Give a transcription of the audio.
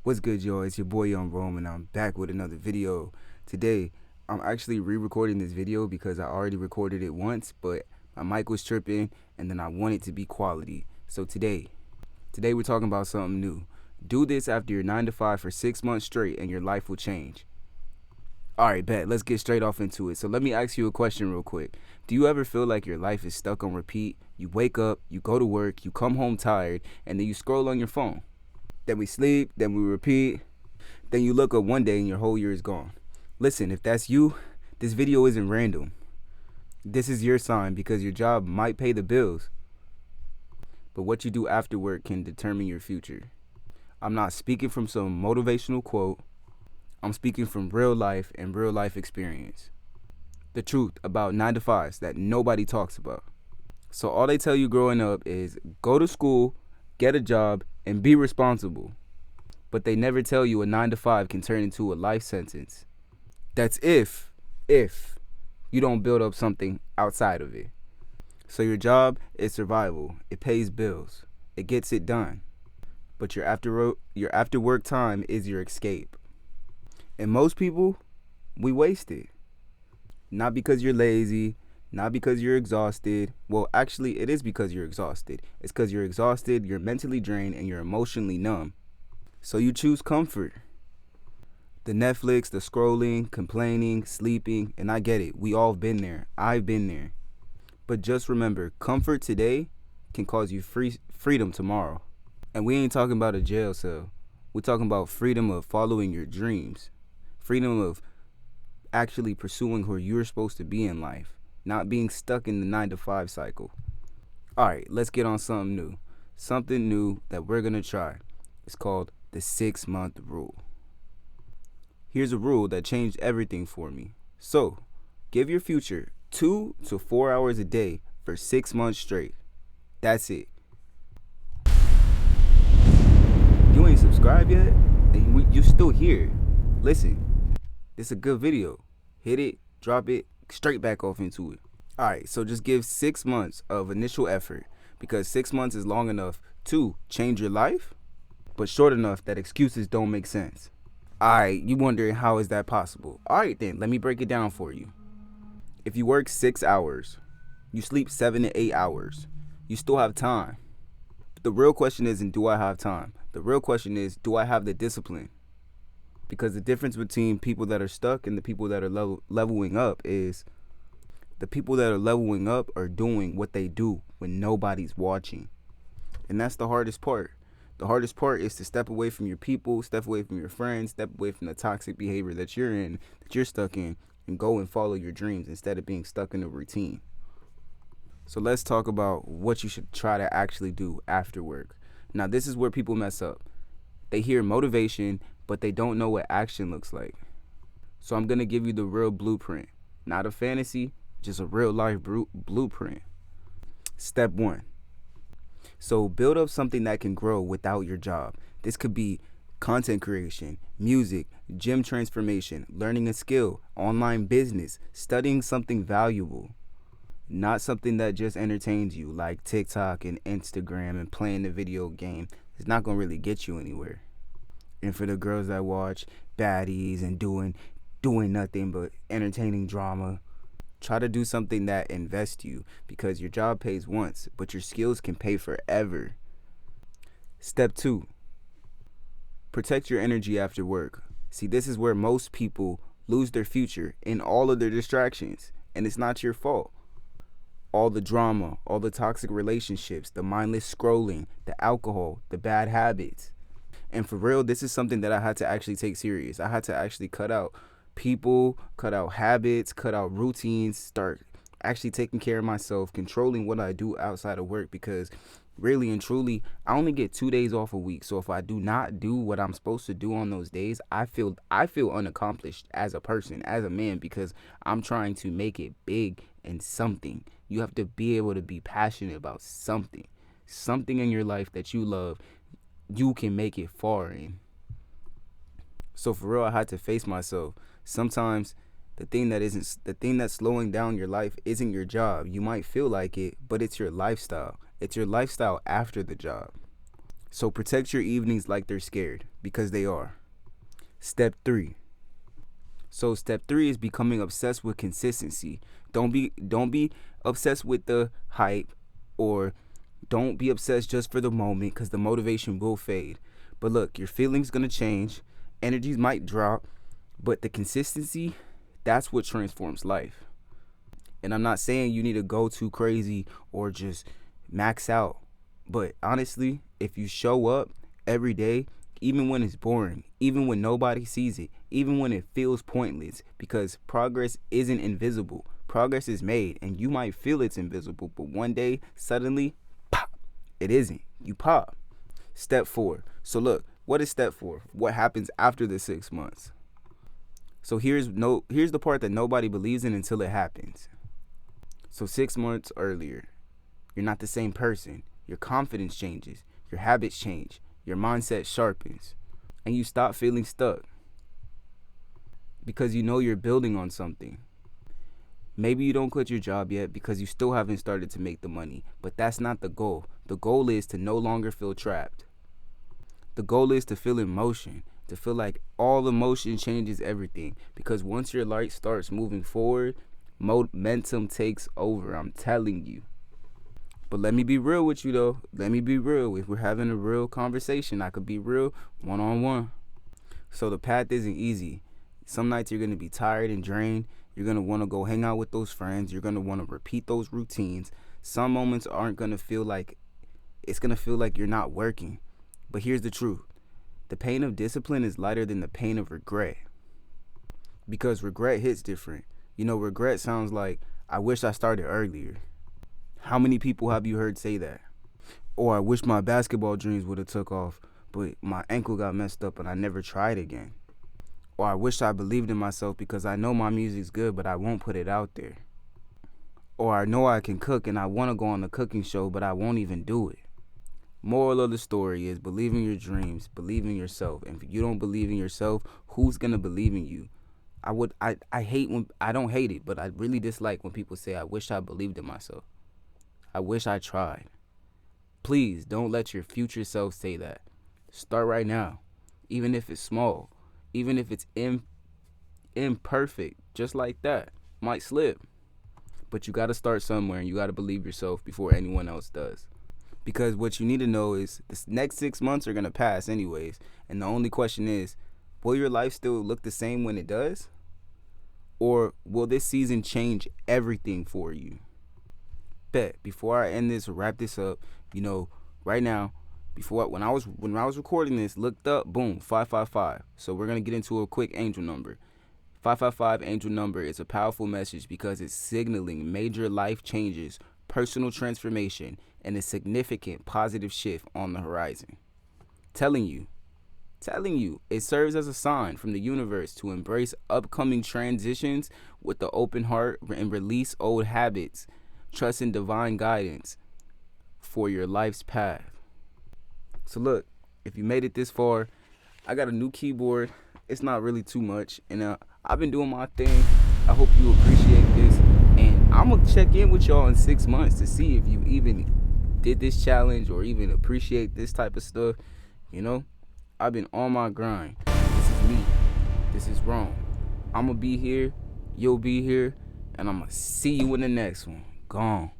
What's good, y'all? It's your boy Young Rome, and I'm back with another video. Today, I'm actually re-recording this video because I already recorded it once, but my mic was tripping, and then I want it to be quality. So today we're talking about something new. Do this after your 9 to 5 for 6 months straight, and your life will change. Alright, bet. Let's get straight off into it. So let me ask you a question real quick. Do you ever feel like your life is stuck on repeat? You wake up, you go to work, you come home tired, and then you scroll on your phone. Then we sleep, then we repeat. Then you look up one day and your whole year is gone. Listen, if that's you, this video isn't random. This is your sign because your job might pay the bills, but what you do after work can determine your future. I'm not speaking from some motivational quote. I'm speaking from real life and real life experience. The truth about 9 to 5s that nobody talks about. So all they tell you growing up is go to school, get a job, and be responsible. But they never tell you a 9 to 5 can turn into a life sentence. That's if you don't build up something outside of it. So your job is survival. It pays bills. It gets it done. But your after work time is your escape. And most people, we waste it. Not because you're lazy, not because you're exhausted. Well, actually, it is because you're exhausted. It's because you're exhausted, you're mentally drained, and you're emotionally numb. So you choose comfort. The Netflix, the scrolling, complaining, sleeping, and I get it. We all been there. I've been there. But just remember, comfort today can cause you freedom tomorrow. And we ain't talking about a jail cell. We're talking about freedom of following your dreams. Freedom of actually pursuing who you're supposed to be in life. Not being stuck in the 9 to 5 cycle. Alright, let's get on something new. Something new that we're going to try. It's called the 6-month rule. Here's a rule that changed everything for me. So, give your future 2 to 4 hours a day for 6 months straight. That's it. You ain't subscribed yet? And you're still here. Listen, this is a good video. Hit it, drop it, straight back off into it. Alright, so just give 6 months of initial effort because 6 months is long enough to change your life, but short enough that excuses don't make sense. Alright, you wondering how is that possible? Alright then, let me break it down for you. If you work 6 hours, you sleep 7 to 8 hours, you still have time. The real question isn't do I have time? The real question is do I have the discipline? Because the difference between people that are stuck and the people that are leveling up is the people that are leveling up are doing what they do when nobody's watching. And that's the hardest part. The hardest part is to step away from your people, step away from your friends, step away from the toxic behavior that you're in, that you're stuck in, and go and follow your dreams instead of being stuck in a routine. So let's talk about what you should try to actually do after work. Now, this is where people mess up. They hear motivation, but they don't know what action looks like. So I'm going to give you the real blueprint. Not a fantasy, just a real life blueprint. Step 1. So build up something that can grow without your job. This could be content creation, music, gym transformation, learning a skill, online business, studying something valuable. Not something that just entertains you like TikTok and Instagram and playing the video game. It's not going to really get you anywhere. And for the girls that watch baddies and doing nothing but entertaining drama, try to do something that invests you because your job pays once, but your skills can pay forever. Step 2. Protect your energy after work. See, this is where most people lose their future in all of their distractions, and it's not your fault. All the drama, all the toxic relationships, the mindless scrolling, the alcohol, the bad habits. And for real, this is something that I had to actually take serious. I had to actually cut out people, cut out habits, cut out routines, start actually taking care of myself, controlling what I do outside of work because really and truly, I only get 2 days off a week. So if I do not do what I'm supposed to do on those days, I feel unaccomplished as a person, as a man, because I'm trying to make it big and something. You have to be able to be passionate about something in your life that you love. You can make it far in. So for real, I had to face myself. Sometimes the thing that's slowing down your life isn't your job. You might feel like it, but it's your lifestyle. It's your lifestyle after the job. So protect your evenings like they're scared, because they are. Step 3. So step 3 is becoming obsessed with consistency. Don't be obsessed with the hype, or don't be obsessed just for the moment, because the motivation will fade. But look, your feelings gonna change, energies might drop, but the consistency, that's what transforms life. And I'm not saying you need to go too crazy or just max out. But honestly, if you show up every day, even when it's boring, even when nobody sees it, even when it feels pointless, because progress isn't invisible. Progress is made, and you might feel it's invisible, but one day, suddenly, pop, it isn't. You pop. Step 4. So look, what is step 4? What happens after the 6 months? So here's the part that nobody believes in until it happens. So 6 months earlier, you're not the same person. Your confidence changes, your habits change, your mindset sharpens, and you stop feeling stuck because you know you're building on something. Maybe you don't quit your job yet because you still haven't started to make the money, but that's not the goal. The goal is to no longer feel trapped. The goal is to feel emotion, to feel like all emotion changes everything, because once your light starts moving forward, momentum takes over, I'm telling you. But let me be real with you though. Let me be real. If we're having a real conversation, I could be real one-on-one. So the path isn't easy. Some nights you're going to be tired and drained. You're going to want to go hang out with those friends. You're going to want to repeat those routines. Some moments aren't going to feel like, it's going to feel like you're not working. But here's the truth. The pain of discipline is lighter than the pain of regret. Because regret hits different. You know, regret sounds like, I wish I started earlier. How many people have you heard say that? Or I wish my basketball dreams would have took off, but my ankle got messed up and I never tried again. Or I wish I believed in myself because I know my music's good, but I won't put it out there. Or I know I can cook and I want to go on a cooking show, but I won't even do it. Moral of the story is believe in your dreams, believe in yourself. And if you don't believe in yourself, who's going to believe in you? I don't hate it, but I really dislike when people say, I wish I believed in myself. I wish I tried. Please don't let your future self say that. Start right now. Even if it's small. Even if it's imperfect. Just like that. Might slip. But you got to start somewhere, and you got to believe yourself before anyone else does. Because what you need to know is the next 6 months are going to pass anyways. And the only question is, will your life still look the same when it does? Or will this season change everything for you? Bet before I end this or wrap this up, right now, when I was recording this, looked up, boom, 555. So we're gonna get into a quick angel number. 555 angel number is a powerful message because it's signaling major life changes, personal transformation, and a significant positive shift on the horizon. Telling you, it serves as a sign from the universe to embrace upcoming transitions with the open heart and release old habits. Trust in divine guidance for your life's path. So look, if you made it this far, I got a new keyboard. It's not really too much, and I've been doing my thing. I hope you appreciate this, and I'm gonna check in with y'all in 6 months to see if you even did this challenge or even appreciate this type of stuff. I've been on my grind. This is me. This is wrong. I'm gonna be here. You'll be here, and I'm gonna see you in the next one. Gone.